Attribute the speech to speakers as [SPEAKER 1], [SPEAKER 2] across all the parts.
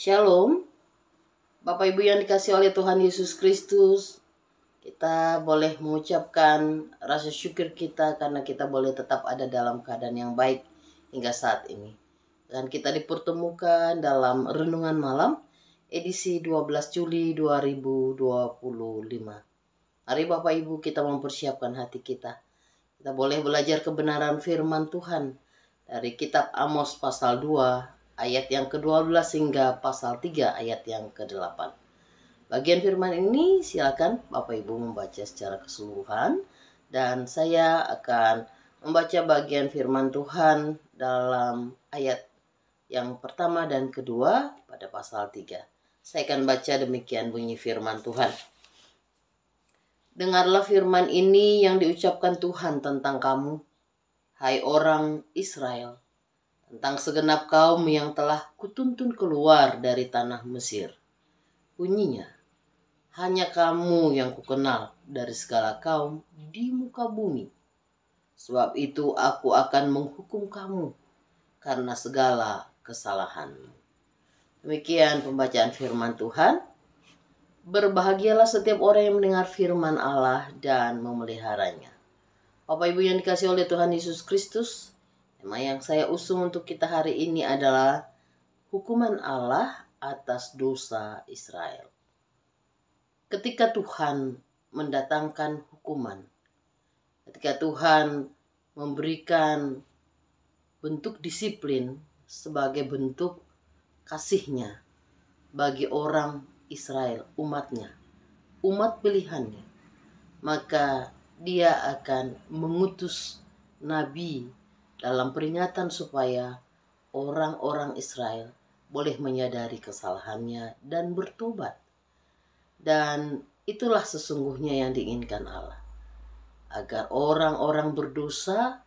[SPEAKER 1] Shalom, Bapak Ibu yang dikasih oleh Tuhan Yesus Kristus. Kita boleh mengucapkan rasa syukur kita karena kita boleh tetap ada dalam keadaan yang baik hingga saat ini. Dan kita dipertemukan dalam Renungan Malam edisi 12 Juli 2025. Mari Bapak Ibu kita mempersiapkan hati kita. Kita boleh belajar kebenaran firman Tuhan dari kitab Amos pasal 2 ayat yang ke-12 hingga pasal 3 ayat yang ke-8. Bagian firman ini silakan Bapak Ibu membaca secara keseluruhan, dan saya akan membaca bagian firman Tuhan dalam ayat yang pertama dan kedua pada pasal 3. Saya akan baca demikian bunyi firman Tuhan. Dengarlah firman ini yang diucapkan Tuhan tentang kamu, hai orang Israel, tentang segenap kaum yang telah kutuntun keluar dari tanah Mesir. Bunyinya, hanya kamu yang kukenal dari segala kaum di muka bumi. Sebab itu aku akan menghukum kamu karena segala kesalahanmu. Demikian pembacaan firman Tuhan. Berbahagialah setiap orang yang mendengar firman Allah dan memeliharanya. Bapak Ibu yang dikasih oleh Tuhan Yesus Kristus, tema yang saya usung untuk kita hari ini adalah hukuman Allah atas dosa Israel. Ketika Tuhan mendatangkan hukuman, ketika Tuhan memberikan bentuk disiplin sebagai bentuk kasih-Nya bagi orang Israel, umat-Nya, umat pilihannya, maka Dia akan mengutus nabi dalam peringatan supaya orang-orang Israel boleh menyadari kesalahannya dan bertobat. Dan itulah sesungguhnya yang diinginkan Allah, agar orang-orang berdosa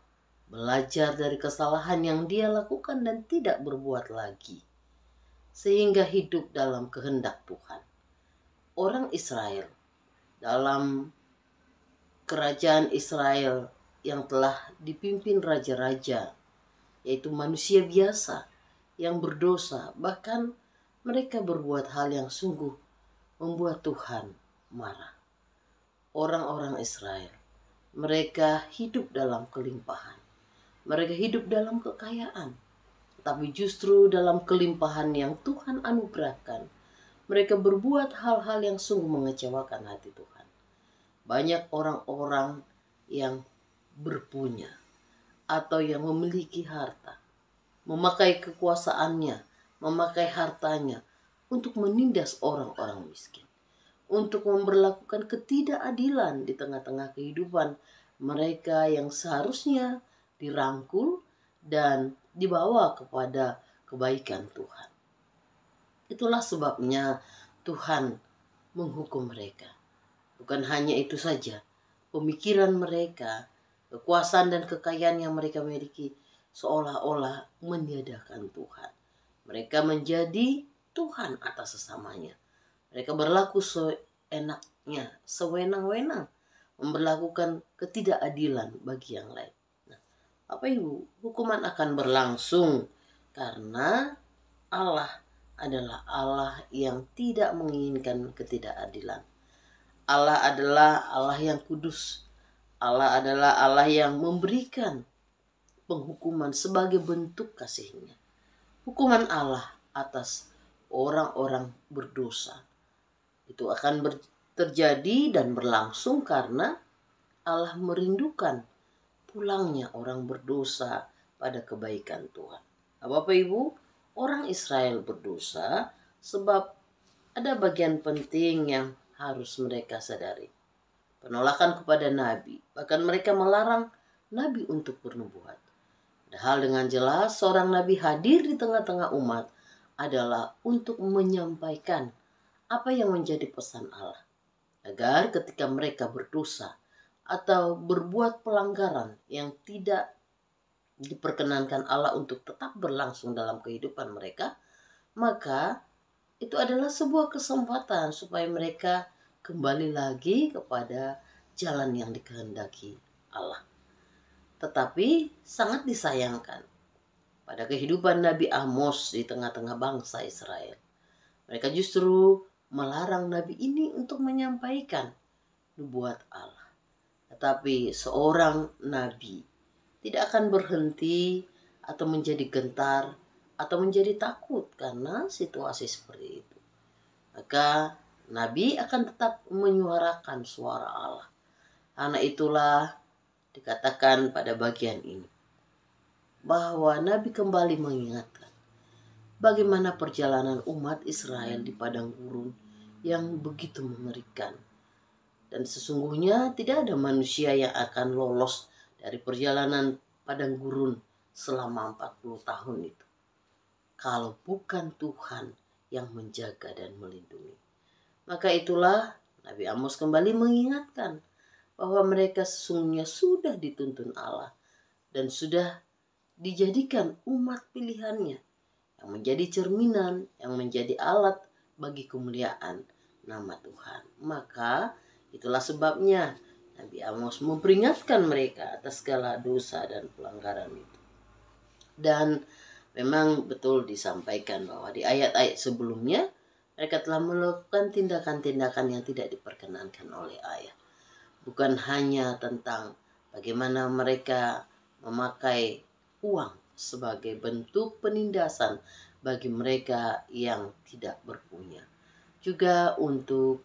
[SPEAKER 1] belajar dari kesalahan yang dia lakukan dan tidak berbuat lagi, sehingga hidup dalam kehendak Tuhan. Orang Israel dalam kerajaan Israel yang telah dipimpin raja-raja, yaitu manusia biasa yang berdosa, bahkan mereka berbuat hal yang sungguh membuat Tuhan marah. Orang-orang Israel, mereka hidup dalam kelimpahan, mereka hidup dalam kekayaan, tapi justru dalam kelimpahan yang Tuhan anugerahkan, mereka berbuat hal-hal yang sungguh mengecewakan hati Tuhan. Banyak orang-orang yang berpunya atau yang memiliki harta, memakai kekuasaannya, memakai hartanya untuk menindas orang-orang miskin, untuk memberlakukan ketidakadilan di tengah-tengah kehidupan mereka yang seharusnya dirangkul dan dibawa kepada kebaikan Tuhan. Itulah sebabnya Tuhan menghukum mereka. Bukan hanya itu saja, pemikiran mereka, kekuasaan dan kekayaan yang mereka miliki seolah-olah meniadakan Tuhan. Mereka menjadi Tuhan atas sesamanya. Mereka berlaku seenaknya, sewenang-wenang, memberlakukan ketidakadilan bagi yang lain. Nah, Bapak Ibu, hukuman akan berlangsung karena Allah adalah Allah yang tidak menginginkan ketidakadilan. Allah adalah Allah yang kudus. Allah adalah Allah yang memberikan penghukuman sebagai bentuk kasih-Nya. Hukuman Allah atas orang-orang berdosa itu akan terjadi dan berlangsung karena Allah merindukan pulangnya orang berdosa pada kebaikan Tuhan. Nah, Bapak Ibu, orang Israel berdosa sebab ada bagian penting yang harus mereka sadari. Penolakan kepada nabi, bahkan mereka melarang nabi untuk bernubuat. Padahal dengan jelas seorang nabi hadir di tengah-tengah umat adalah untuk menyampaikan apa yang menjadi pesan Allah, agar ketika mereka berdosa atau berbuat pelanggaran yang tidak diperkenankan Allah untuk tetap berlangsung dalam kehidupan mereka, maka itu adalah sebuah kesempatan supaya mereka kembali lagi kepada jalan yang dikehendaki Allah. Tetapi sangat disayangkan pada kehidupan Nabi Amos di tengah-tengah bangsa Israel. Mereka justru melarang nabi ini untuk menyampaikan nubuat Allah. Tetapi seorang nabi tidak akan berhenti atau menjadi gentar atau menjadi takut karena situasi seperti itu. Maka nabi akan tetap menyuarakan suara Allah. Karena itulah dikatakan pada bagian ini bahwa nabi kembali mengingatkan bagaimana perjalanan umat Israel di padang gurun yang begitu mengerikan. Dan sesungguhnya tidak ada manusia yang akan lolos dari perjalanan padang gurun selama 40 tahun itu, kalau bukan Tuhan yang menjaga dan melindungi. Maka itulah Nabi Amos kembali mengingatkan bahwa mereka sesungguhnya sudah dituntun Allah dan sudah dijadikan umat pilihannya yang menjadi cerminan, yang menjadi alat bagi kemuliaan nama Tuhan. Maka itulah sebabnya Nabi Amos memperingatkan mereka atas segala dosa dan pelanggaran itu. Dan memang betul disampaikan bahwa di ayat-ayat sebelumnya mereka telah melakukan tindakan-tindakan yang tidak diperkenankan oleh Allah. Bukan hanya tentang bagaimana mereka memakai uang sebagai bentuk penindasan bagi mereka yang tidak berpunya. Juga untuk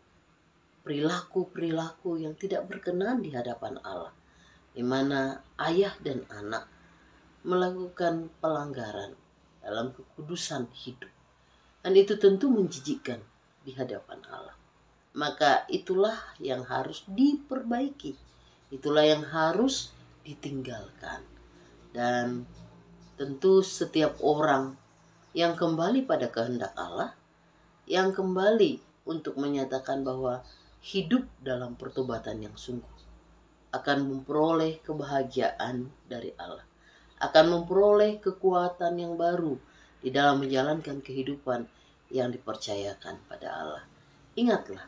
[SPEAKER 1] perilaku-perilaku yang tidak berkenan di hadapan Allah, di mana ayah dan anak melakukan pelanggaran dalam kekudusan hidup. Dan itu tentu menjijikkan di hadapan Allah. Maka itulah yang harus diperbaiki. Itulah yang harus ditinggalkan. Dan tentu setiap orang yang kembali pada kehendak Allah, yang kembali untuk menyatakan bahwa hidup dalam pertobatan yang sungguh, akan memperoleh kebahagiaan dari Allah, akan memperoleh kekuatan yang baru di dalam menjalankan kehidupan yang dipercayakan pada Allah. Ingatlah,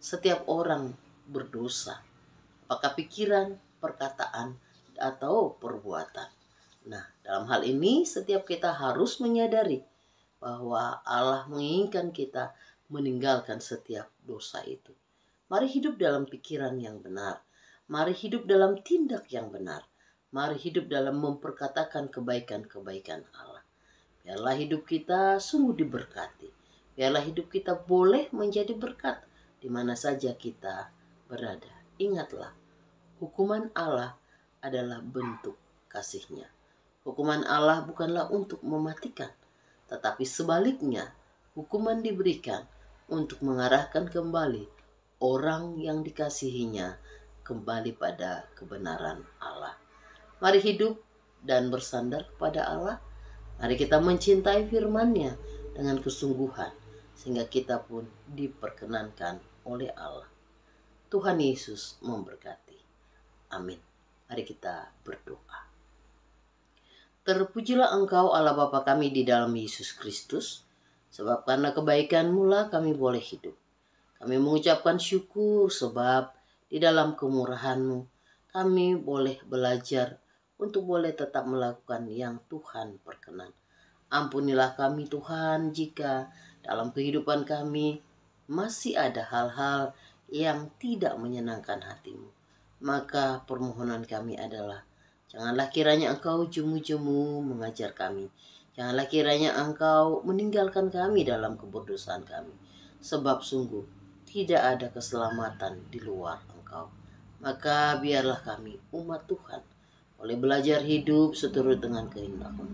[SPEAKER 1] setiap orang berdosa, apakah pikiran, perkataan, atau perbuatan. Nah, dalam hal ini setiap kita harus menyadari bahwa Allah menginginkan kita meninggalkan setiap dosa itu. Mari hidup dalam pikiran yang benar. Mari hidup dalam tindak yang benar. Mari hidup dalam memperkatakan kebaikan-kebaikan Allah. Biarlah hidup kita sungguh diberkati. Biarlah hidup kita boleh menjadi berkat di mana saja kita berada. Ingatlah, hukuman Allah adalah bentuk kasih-Nya. Hukuman Allah bukanlah untuk mematikan, tetapi sebaliknya, hukuman diberikan untuk mengarahkan kembali orang yang dikasihinya kembali pada kebenaran Allah. Mari hidup dan bersandar kepada Allah. Mari kita mencintai firman-Nya dengan kesungguhan, sehingga kita pun diperkenankan oleh Allah. Tuhan Yesus memberkati. Amin. Mari kita berdoa. Terpujilah Engkau Allah Bapa kami di dalam Yesus Kristus, sebab karena kebaikan-Mu lah kami boleh hidup. Kami mengucapkan syukur sebab di dalam kemurahan-Mu kami boleh belajar untuk boleh tetap melakukan yang Tuhan perkenan. Ampunilah kami Tuhan jika dalam kehidupan kami masih ada hal-hal yang tidak menyenangkan hati-Mu. Maka permohonan kami adalah, janganlah kiranya Engkau jemu-jemu mengajar kami. Janganlah kiranya Engkau meninggalkan kami dalam keberdosaan kami. Sebab sungguh tidak ada keselamatan di luar Engkau. Maka biarlah kami umat Tuhan boleh belajar hidup seturut dengan kehendak-Mu.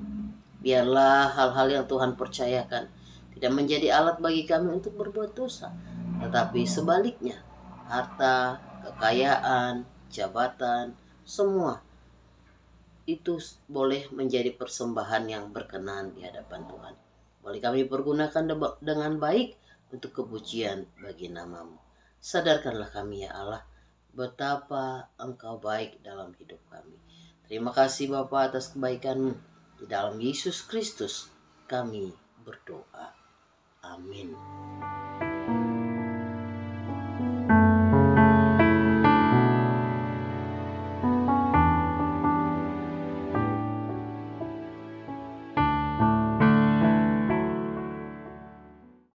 [SPEAKER 1] Biarlah hal-hal yang Tuhan percayakan tidak menjadi alat bagi kami untuk berbuat dosa, tetapi sebaliknya, harta, kekayaan, jabatan, semua itu boleh menjadi persembahan yang berkenan di hadapan Tuhan. Boleh kami pergunakan dengan baik untuk kepujian bagi nama-Mu. Sadarkanlah kami ya Allah, betapa Engkau baik dalam hidup kami. Terima kasih Bapa atas kebaikan-Mu. Di dalam Yesus Kristus kami berdoa. Amin.